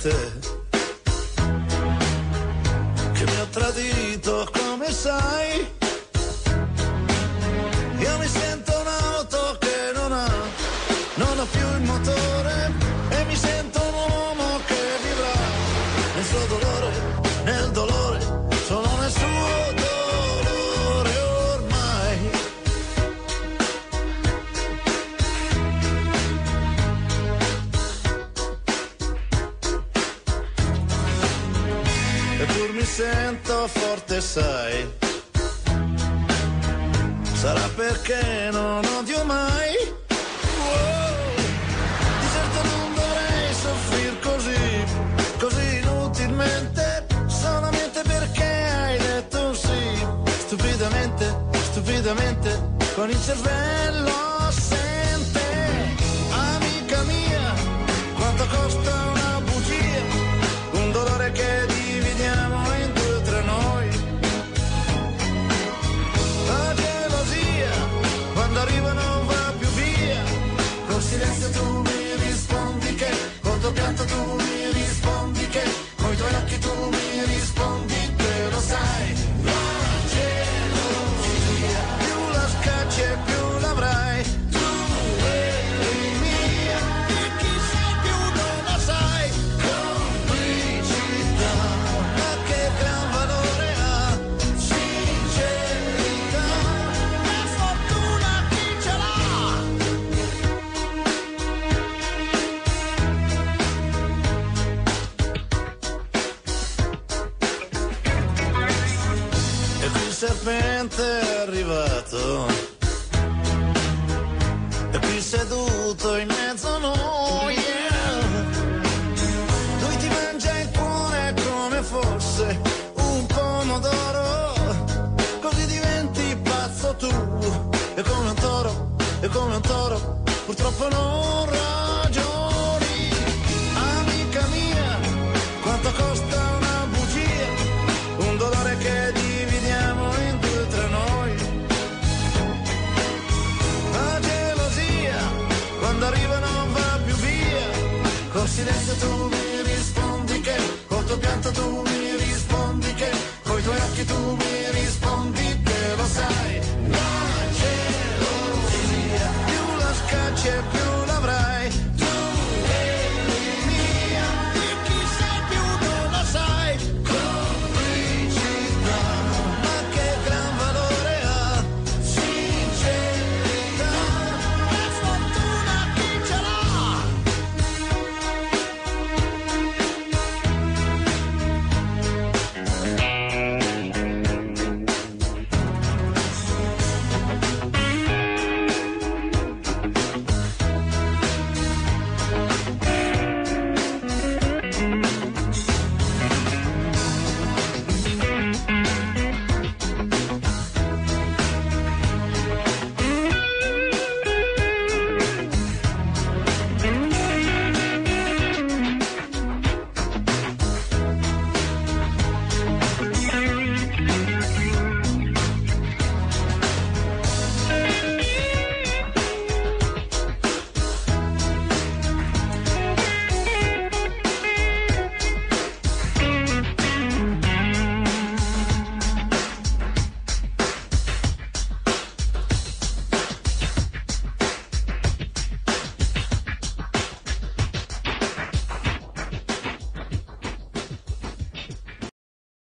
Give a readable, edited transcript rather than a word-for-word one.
te, che mi ha tradito, come sai. Io mi sento un'auto che non ha più il motore, e mi sento un uomo che vivrà nel suo dolore, nel dolore, solo nel suo dolore ormai. Eppur mi sento forte, sai, sarà perché non odio mai. Di certo non dovrei soffrir così inutilmente, solamente perché hai detto un sì. Stupidamente, con il cervello assente. Amica mia, quanto costa una bugia, un dolore che dividiamo in due tra noi. La gelosia, quando arriva non va più via, col silenzio tu mi rispondi che, col tuo pianto tu mi rispondi che, coi tuoi occhi tu mi rispondi che lo sai. La gelosia, più la scacci e più l'avrai. Tu eri mia e chi sei più non lo sai. Complicità, ma che gran valore ha. Sincerità, la fortuna chi ce l'ha. E qui il serpente è arrivato, e qui seduto in mezzo a noi, yeah. Lui ti mangia il cuore come fosse un pomodoro, così diventi pazzo tu, e come un toro, purtroppo no.